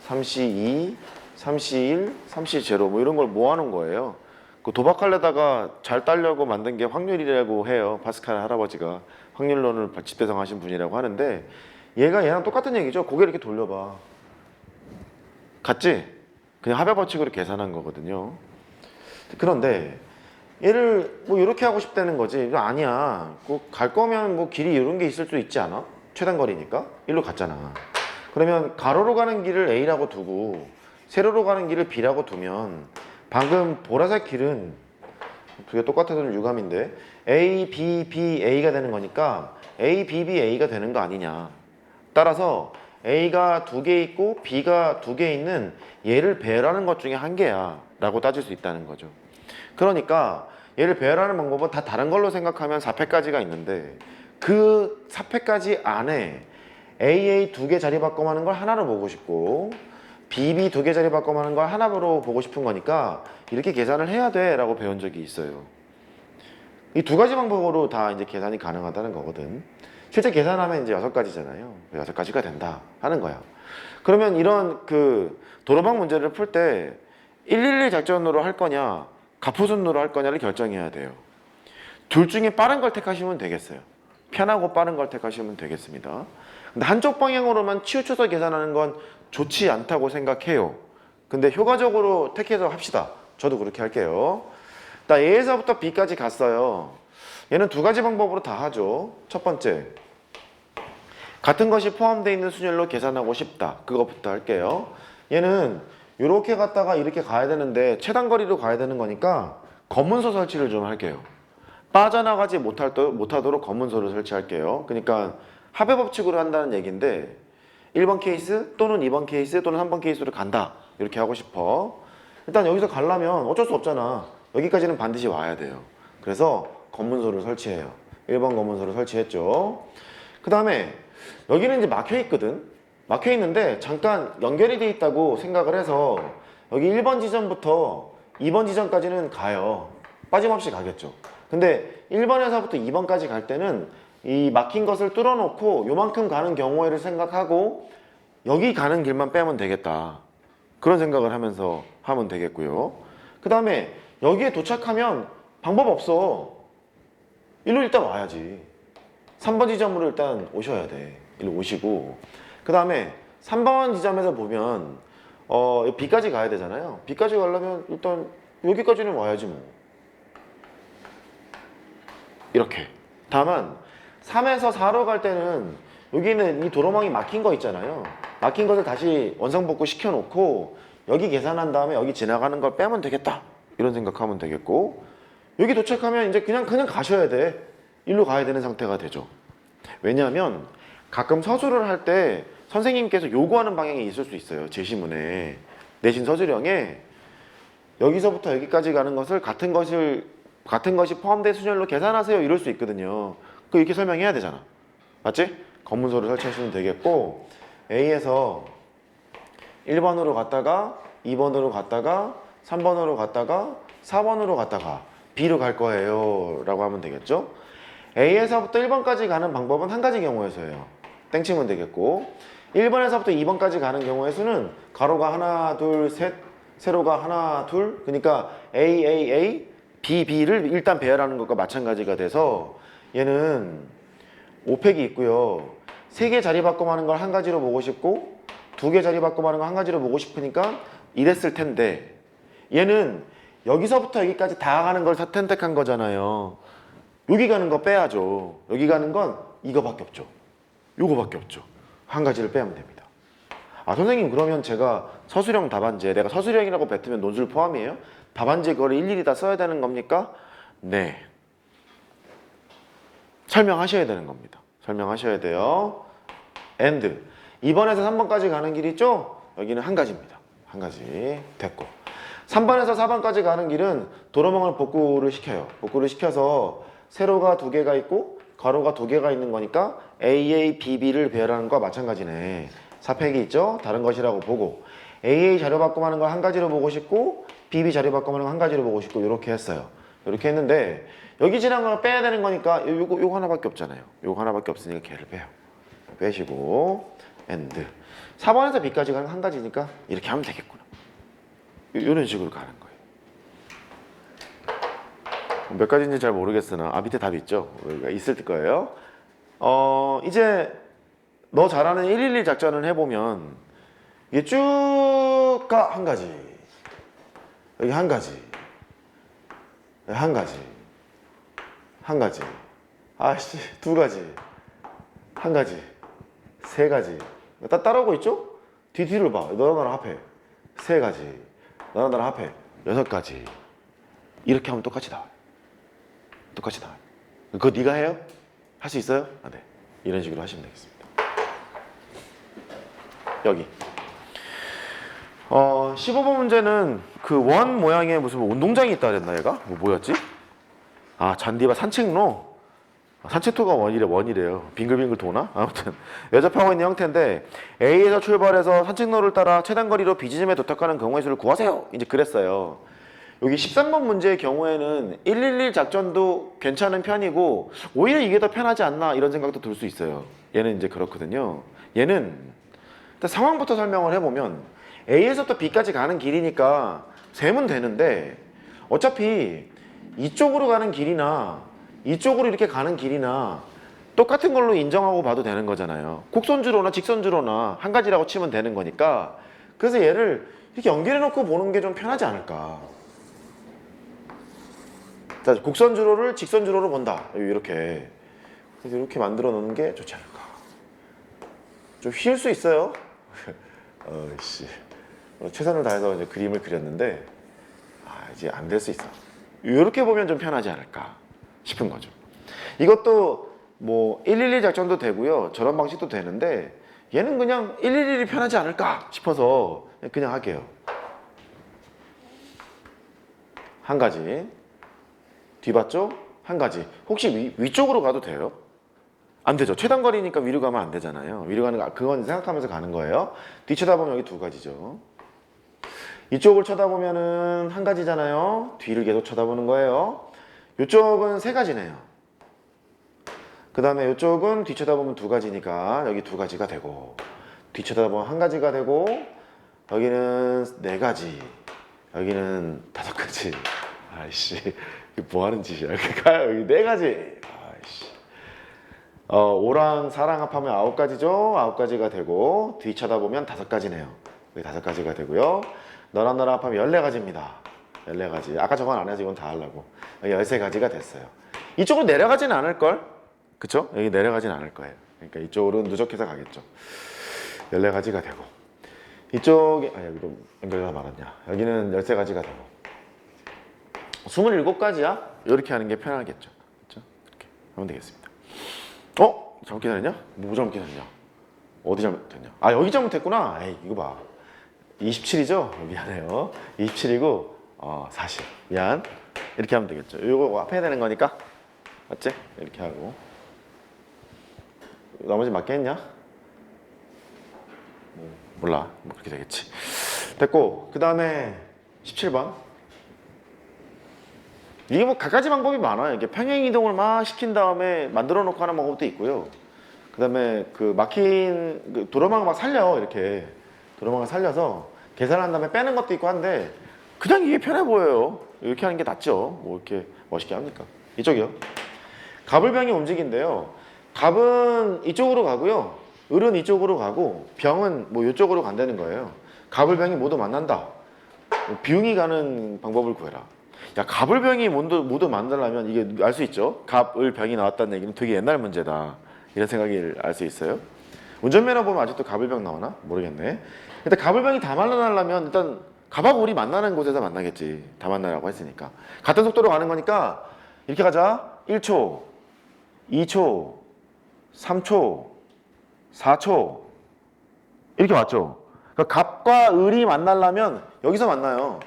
3C2, 3C1, 3C0 뭐 이런 걸 모아놓은 거예요. 그 도박하려다가 잘 따려고 만든 게 확률이라고 해요. 파스칼 할아버지가 확률론을 집대성하신 분이라고 하는데 얘가 얘랑 똑같은 얘기죠. 고개 이렇게 돌려봐. 같지? 그냥 합의 법칙으로 계산한 거거든요. 그런데 얘를 뭐 이렇게 하고 싶다는 거지. 아니야. 갈 거면 뭐 길이 이런 게 있을 수 있지 않아? 최단 거리니까. 일로 갔잖아. 그러면 가로로 가는 길을 A라고 두고 세로로 가는 길을 B라고 두면 방금 보라색 길은 두 개 똑같아서 좀 유감인데 A, B, B, A가 되는 거니까 A, B, B, A가 되는 거 아니냐. 따라서 A가 두 개 있고 B가 두 개 있는 얘를 배열하는 것 중에 한 개야 라고 따질 수 있다는 거죠. 그러니까 얘를 배열하는 방법은 다 다른 걸로 생각하면 4패까지가 있는데 그 4패까지 안에 AA 두 개 자리 바꿔하는 걸 하나로 보고 싶고 BB 두 개 자리 바꿔하는 걸 하나로 보고 싶은 거니까 이렇게 계산을 해야 돼 라고 배운 적이 있어요. 이 두 가지 방법으로 다 이제 계산이 가능하다는 거거든. 실제 계산하면 이제 6가지잖아요. 6가지가 된다 하는 거야. 그러면 이런 그 도로방 문제를 풀 때 111 작전으로 할 거냐 가포순으로 할 거냐를 결정해야 돼요. 둘 중에 빠른 걸 택하시면 되겠어요. 편하고 빠른 걸 택하시면 되겠습니다. 근데 한쪽 방향으로만 치우쳐서 계산하는 건 좋지 않다고 생각해요. 근데 효과적으로 택해서 합시다. 저도 그렇게 할게요. 나 A에서부터 B까지 갔어요. 얘는 두 가지 방법으로 다 하죠. 첫 번째, 같은 것이 포함되어 있는 순열로 계산하고 싶다. 그거부터 할게요. 얘는 이렇게 갔다가 이렇게 가야 되는데 최단거리로 가야 되는 거니까 검문소 설치를 좀 할게요. 빠져나가지 못하도록 검문소를 설치할게요. 그러니까 합의 법칙으로 한다는 얘기인데 1번 케이스 또는 2번 케이스 또는 3번 케이스로 간다. 이렇게 하고 싶어. 일단 여기서 가려면 어쩔 수 없잖아. 여기까지는 반드시 와야 돼요. 그래서 검문소를 설치해요. 1번 검문소를 설치했죠. 그 다음에 여기는 이제 막혀 있거든. 막혀 있는데 잠깐 연결이 돼 있다고 생각을 해서 여기 1번 지점부터 2번 지점까지는 가요. 빠짐없이 가겠죠. 근데 1번에서부터 2번까지 갈 때는 이 막힌 것을 뚫어놓고 요만큼 가는 경우를 생각하고 여기 가는 길만 빼면 되겠다. 그런 생각을 하면서 하면 되겠고요. 그 다음에 여기에 도착하면 방법 없어. 일로 일단 와야지. 3번 지점으로 일단 오셔야 돼. 일로 오시고 그 다음에 3번 지점에서 보면 B까지 가야 되잖아요. B까지 가려면 일단 여기까지는 와야지 뭐. 이렇게. 다만 3에서 4로 갈 때는 여기는 이 도로망이 막힌 거 있잖아요. 막힌 것을 다시 원상복구 시켜놓고 여기 계산한 다음에 여기 지나가는 걸 빼면 되겠다. 이런 생각하면 되겠고 여기 도착하면 이제 그냥 가셔야 돼. 일로 가야 되는 상태가 되죠. 왜냐하면 가끔 서술을 할 때 선생님께서 요구하는 방향이 있을 수 있어요. 제시문에 내신 서술형에 여기서부터 여기까지 가는 것을 같은 것이 포함된 순열로 계산하세요. 이럴 수 있거든요. 그 이렇게 설명해야 되잖아. 맞지? 검문소를 설치하시면 되겠고 A에서 1번으로 갔다가 2번으로 갔다가 3번으로 갔다가 4번으로 갔다가 B로 갈 거예요 라고 하면 되겠죠. A에서부터 1번까지 가는 방법은 한 가지 경우에서예요. 땡치면 되겠고 1번에서부터 2번까지 가는 경우의 수는 가로가 하나 둘 셋 세로가 하나 둘 그러니까 A, B, B를 일단 배열하는 것과 마찬가지가 돼서 얘는 5팩이 있고요. 3개 자리 바꿔하는 걸 한 가지로 보고 싶고 2개 자리 바꿔하는 걸 한 가지로 보고 싶으니까 이랬을 텐데 얘는 여기서부터 여기까지 다 가는 걸 선택한 거잖아요. 여기 가는 거 빼야죠. 여기 가는 건 이거밖에 없죠. 요거밖에 없죠. 한 가지를 빼면 됩니다. 아 선생님 그러면 제가 서술형 답안지에 내가 서술형이라고 뱉으면 논술 포함이에요? 답안지에 그걸 일일이 다 써야 되는 겁니까? 네. 설명하셔야 되는 겁니다. 설명하셔야 돼요. and 2번에서 3번까지 가는 길 있죠? 여기는 한 가지입니다. 한 가지 됐고 3번에서 4번까지 가는 길은 도로망을 복구를 시켜요. 복구를 시켜서 세로가 2개가 있고 가로가 2개가 있는 거니까 AA, BB를 배열하는 것과 마찬가지네. 4팩이 있죠? 다른 것이라고 보고 AA 자료 바꿈하는 걸 한 가지로 보고 싶고 BB 자료 바꿈하는 걸 한 가지로 보고 싶고 이렇게 했어요. 이렇게 했는데 여기 지난 걸 빼야 되는 거니까 요거 하나밖에 없잖아요. 요거 하나밖에 없으니까 걔를 빼요. 빼시고 and 4번에서 b까지가 한 가지니까 이렇게 하면 되겠구나. 이런 식으로 가는 거예요. 몇 가지인지 잘 모르겠으나 밑에 답이 있죠. 여기가 있을 거예요. 이제 너 잘하는 111 작전을 해보면 이게 쭉 가. 한 가지, 여기 한 가지, 여기 한 가지, 한 가지, 아씨 두 가지, 한 가지, 세 가지. 따라오고 있죠? 뒤를 봐. 너랑 나랑 합해. 세 가지, 너랑 나랑 합해. 6가지. 이렇게 하면 똑같이 나와요. 똑같이 나와요. 그거 네가 해요? 할 수 있어요? 네. 이런 식으로 하시면 되겠습니다. 여기 15번 문제는 그 원 모양의 무슨 운동장이 있다 그랬나 얘가? 뭐였지? 잔디밭 산책로. 산책로가 원이래요. 빙글빙글 도나? 아무튼 여접하고 있는 형태인데 A에서 출발해서 산책로를 따라 최단 거리로 B지점에 도착하는 경우의 수를 구하세요. 이제 그랬어요. 여기 13번 문제의 경우에는 111 작전도 괜찮은 편이고 오히려 이게 더 편하지 않나 이런 생각도 들 수 있어요. 얘는 이제 그렇거든요. 얘는 일단 상황부터 설명을 해보면 A에서부터 B까지 가는 길이니까 세면 되는데 어차피 이쪽으로 가는 길이나 이쪽으로 이렇게 가는 길이나 똑같은 걸로 인정하고 봐도 되는 거잖아요. 곡선주로나 직선주로나 한 가지라고 치면 되는 거니까 그래서 얘를 이렇게 연결해 놓고 보는 게 좀 편하지 않을까. 자, 곡선주로를 직선주로로 본다. 이렇게. 그래서 이렇게 만들어 놓는 게 좋지 않을까. 좀 휘일 수 있어요. 최선을 다해서 이제 그림을 그렸는데 이제 안 될 수 있어. 이렇게 보면 좀 편하지 않을까 싶은 거죠. 이것도 뭐 111 작전도 되고요. 저런 방식도 되는데 얘는 그냥 111이 편하지 않을까 싶어서 그냥 할게요. 한 가지. 뒤봤죠? 한 가지. 혹시 위쪽으로 가도 돼요? 안 되죠. 최단 거리니까 위로 가면 안 되잖아요. 위로 가는 거 그건 생각하면서 가는 거예요. 뒤 쳐다보면 여기 두 가지죠. 이쪽을 쳐다보면은 한 가지잖아요. 뒤를 계속 쳐다보는 거예요. 이쪽은 세 가지네요. 그 다음에 이쪽은 뒤 쳐다보면 두 가지니까 여기 두 가지가 되고 뒤 쳐다보면 한 가지가 되고 여기는 네 가지 여기는 다섯 가지. 아이씨 이게 뭐 하는 짓이야. 그러니까 여기 네 가지. 아이씨. 5랑 4랑 합하면 9가지죠. 9가지가 되고 뒤 쳐다보면 5가지네요. 여기 5가지가 되고요. 너랑 너랑 합하면 14가지입니다. 14가지. 아까 저건 안 해서 이건 다 하려고. 여기 13가지가 됐어요. 이쪽으로 내려가지는 않을걸? 그쵸? 여기 내려가지는 않을 거예요. 그러니까 이쪽으로 누적해서 가겠죠. 14가지가 되고 이쪽에 여기도 연결해서 말았냐. 여기는 13가지가 되고 27가지야? 이렇게 하는 게 편하겠죠. 그렇죠? 이렇게 하면 되겠습니다. 잘못 계산했냐? 뭐 잘못 계산했냐? 어디 잘못했냐? 여기 잘못했구나. 에이 이거 봐. 27이죠? 미안해요. 27이고 40. 미안. 이렇게 하면 되겠죠. 이거 앞에 해야 되는 거니까 맞지? 이렇게 하고 나머지 맞게 했냐? 몰라. 뭐 그렇게 되겠지. 됐고 그 다음에 17번. 이게 뭐 갖가지 방법이 많아요. 이게 평행 이동을 막 시킨 다음에 만들어 놓고 하는 방법도 있고요. 그 다음에 그 막힌 도로망을 막 살려. 이렇게 도로망을 살려서 계산한 다음에 빼는 것도 있고 한데 그냥 이게 편해 보여요. 이렇게 하는 게 낫죠. 뭐 이렇게 멋있게 합니까? 이쪽이요. 갑을병이 움직인대요. 갑은 이쪽으로 가고요. 을은 이쪽으로 가고 병은 뭐 이쪽으로 간다는 거예요. 갑을병이 모두 만난다. 비웅이 가는 방법을 구해라. 야, 갑을병이 모두 만들려면 이게 알 수 있죠. 갑, 을, 병이 나왔다는 얘기는 되게 옛날 문제다. 이런 생각을 알 수 있어요. 운전면허 보면 아직도 갑을병 나오나? 모르겠네. 일단 갑을병이 다 만나려면 일단 갑하고 을이 만나는 곳에서 만나겠지. 다 만나라고 했으니까. 같은 속도로 가는 거니까 이렇게 가자. 1초, 2초, 3초, 4초 이렇게 맞죠? 그러니까 갑과 을이 만나려면 여기서 만나요.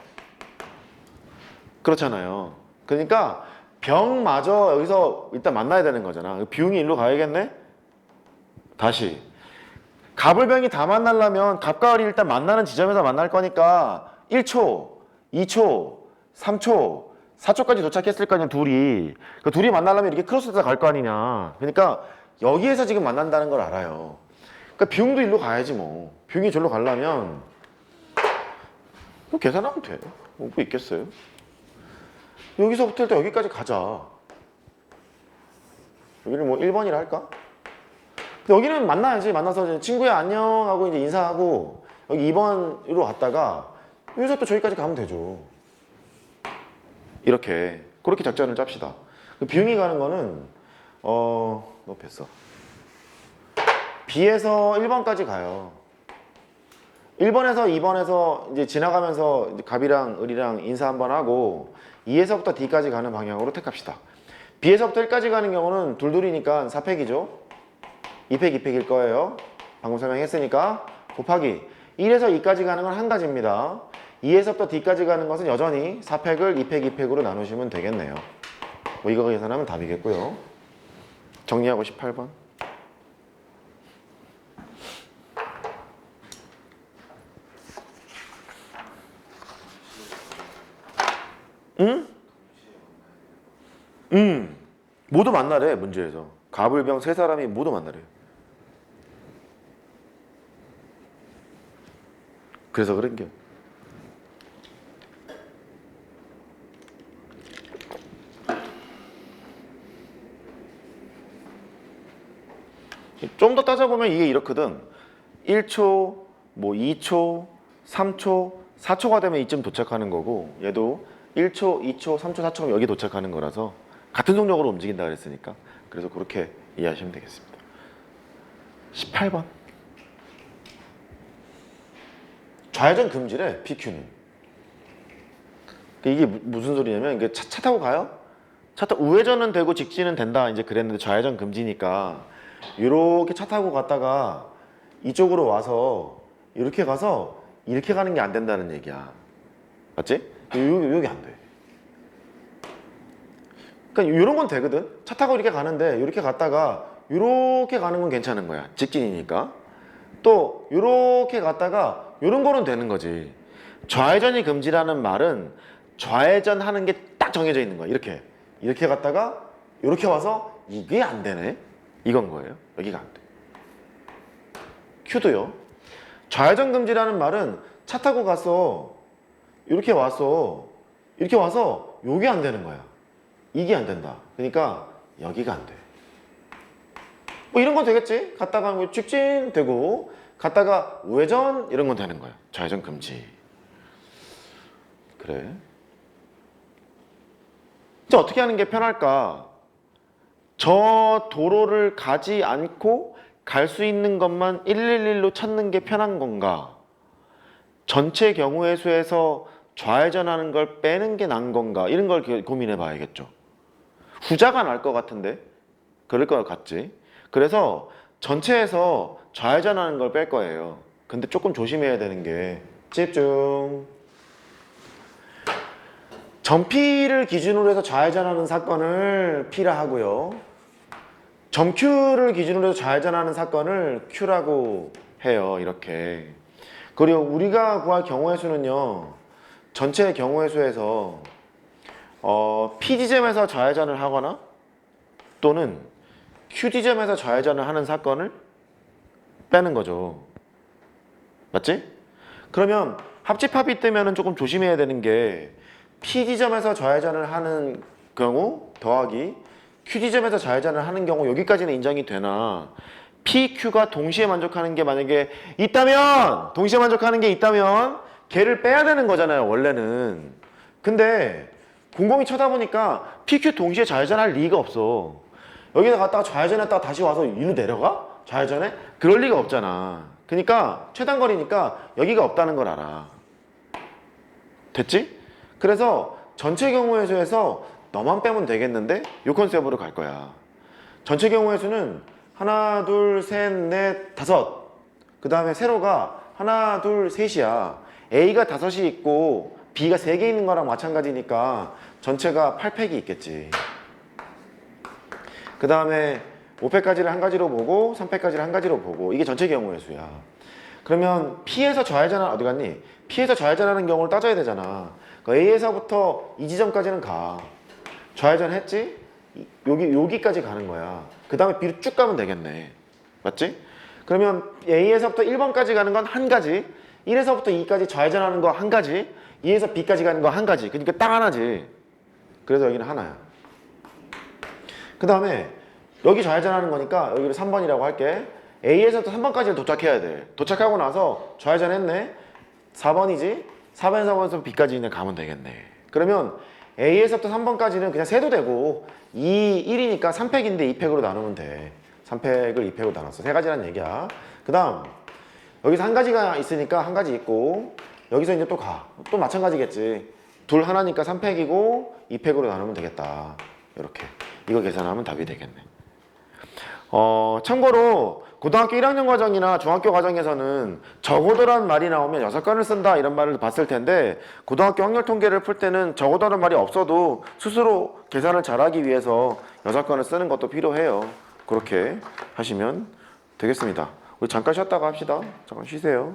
그렇잖아요. 그러니까 병마저 여기서 일단 만나야 되는 거잖아. 비용이 일로 가야겠네? 다시. 갑을 병이 다 만나려면 갑과 을이 일단 만나는 지점에서 만날 거니까 1초, 2초, 3초, 4초까지 도착했을 거 아니야, 둘이. 그 둘이 만나려면 이렇게 크로스해서 갈 거 아니냐. 그러니까 여기에서 지금 만난다는 걸 알아요. 그러니까 비용도 일로 가야지 뭐. 비용이 절로 가려면 뭐 계산하면 돼. 뭐 있겠어요? 여기서부터 일단 여기까지 가자. 여기를 뭐 1번이라 할까? 근데 여기는 만나야지. 만나서 이제 친구야 안녕 하고 이제 인사하고 여기 2번으로 갔다가 여기서 또 저기까지 가면 되죠. 이렇게 그렇게 작전을 짭시다. 그 비용이 가는 거는 너 뵀어. B에서 1번까지 가요. 1번에서 2번에서 이제 지나가면서 이제 갑이랑 을이랑 인사 한번 하고 2에서부터 D까지 가는 방향으로 택합시다. B에서부터 1까지 가는 경우는 둘둘이니까 4팩이죠. 2팩 2팩일 거예요. 방금 설명했으니까 곱하기 1에서 2까지 가는 건 한 가지입니다. 2에서부터 D까지 가는 것은 여전히 4팩을 2팩 2팩으로 나누시면 되겠네요. 뭐 이거 계산하면 답이겠고요. 정리하고 18번. 응? 모두 만나래 문제에서. 갑을병 세 사람이 모두 만나래요. 그래서 그런겨. 좀 더 따져보면 이게 이렇거든. 1초, 뭐 2초, 3초, 4초가 되면 이쯤 도착하는 거고 얘도 1초, 2초, 3초, 4초면 여기 도착하는 거라서 같은 속력으로 움직인다 그랬으니까 그래서 그렇게 이해하시면 되겠습니다. 18번. 좌회전 금지래 PQ는. 이게 무슨 소리냐면 이게 차 타고 가요? 차 타고 우회전은 되고 직진은 된다 이제 그랬는데 좌회전 금지니까 이렇게 차 타고 갔다가 이쪽으로 와서 이렇게 가서 이렇게 가는 게 안 된다는 얘기야. 맞지? 여기 안 돼. 그러니까 이런 건 되거든. 차 타고 이렇게 가는데 이렇게 갔다가 이렇게 가는 건 괜찮은 거야. 직진이니까. 또 이렇게 갔다가 이런 거는 되는 거지. 좌회전이 금지라는 말은 좌회전 하는 게 딱 정해져 있는 거야. 이렇게 갔다가 이렇게 와서 이게 안 되네. 이건 거예요. 여기가 안 돼. Q도요. 좌회전 금지라는 말은 차 타고 가서 이렇게 와서 여기 안 되는 거야. 이게 안 된다. 그러니까 여기가 안 돼. 뭐 이런 건 되겠지? 갔다가 뭐 직진 되고 갔다가 우회전 이런 건 되는 거야. 좌회전 금지. 그래. 이제 어떻게 하는 게 편할까? 저 도로를 가지 않고 갈 수 있는 것만 111로 찾는 게 편한 건가? 전체 경우의 수에서 좌회전하는 걸 빼는 게 나은 건가? 이런 걸 고민해 봐야겠죠. 후자가 나을 것 같은데? 그럴 것 같지? 그래서 전체에서 좌회전하는 걸 뺄 거예요. 근데 조금 조심해야 되는 게 집중. 점 P를 기준으로 해서 좌회전하는 사건을 P라 하고요. 점 Q를 기준으로 해서 좌회전하는 사건을 Q라고 해요. 이렇게. 그리고 우리가 구할 경우의 수는요. 전체 경우의 수에서 P 지점에서 좌회전을 하거나 또는 Q 지점에서 좌회전을 하는 사건을 빼는 거죠. 맞지? 그러면 합집합이 뜨면 조금 조심해야 되는 게 P 지점에서 좌회전을 하는 경우 더하기 Q 지점에서 좌회전을 하는 경우 여기까지는 인정이 되나 P, Q가 동시에 만족하는 게 만약에 있다면 동시에 만족하는 게 있다면 걔를 빼야 되는 거잖아요. 원래는. 근데 곰곰이 쳐다보니까 P, Q 동시에 좌회전할 리가 없어. 여기다 갔다가 좌회전했다가 다시 와서 이리로 내려가? 좌회전에? 그럴 리가 없잖아. 그러니까 최단거리니까 여기가 없다는 걸 알아. 됐지? 그래서 전체 경우의 수에서 너만 빼면 되겠는데 이 컨셉으로 갈 거야. 전체 경우의 수는 하나, 둘, 셋, 넷, 다섯. 그 다음에 세로가 하나, 둘, 셋이야. A가 5이 있고 B가 3개 있는 거랑 마찬가지니까 전체가 8팩이 있겠지. 그 다음에 5팩까지를 한 가지로 보고 3팩까지를 한 가지로 보고 이게 전체 경우의 수야. 그러면 P에서 좌회전하는 어디 갔니? P에서 좌회전하는 경우를 따져야 되잖아. 그러니까 A에서부터 이 지점까지는 가. 좌회전 했지? 여기까지 가는 거야. 그 다음에 B로 쭉 가면 되겠네. 맞지? 그러면 A에서부터 1번까지 가는 건 한 가지, 1에서부터 2까지 좌회전하는 거 한 가지, 2에서 B까지 가는 거 한 가지. 그러니까 딱 하나지. 그래서 여기는 하나야. 그 다음에 여기 좌회전하는 거니까 여기를 3번이라고 할게. A에서부터 3번까지는 도착해야 돼. 도착하고 나서 좌회전했네. 4번이지? 4번에서 B까지 그냥 가면 되겠네. 그러면 A에서부터 3번까지는 그냥 세도 되고 1이니까 3팩인데 2팩으로 나누면 돼. 3팩을 2팩으로 나눴어. 세 가지란 얘기야. 그 다음 여기서 한 가지가 있으니까 한 가지 있고 여기서 이제 또 가. 또 마찬가지겠지. 둘 하나니까 3팩이고 2팩으로 나누면 되겠다. 이렇게. 이거 계산하면 답이 되겠네. 참고로 고등학교 1학년 과정이나 중학교 과정에서는 적어도란 말이 나오면 6건을 쓴다 이런 말을 봤을 텐데 고등학교 확률 통계를 풀 때는 적어도란 말이 없어도 스스로 계산을 잘하기 위해서 6건을 쓰는 것도 필요해요. 그렇게 하시면 되겠습니다. 우리 잠깐 쉬었다가 합시다. 잠깐 쉬세요.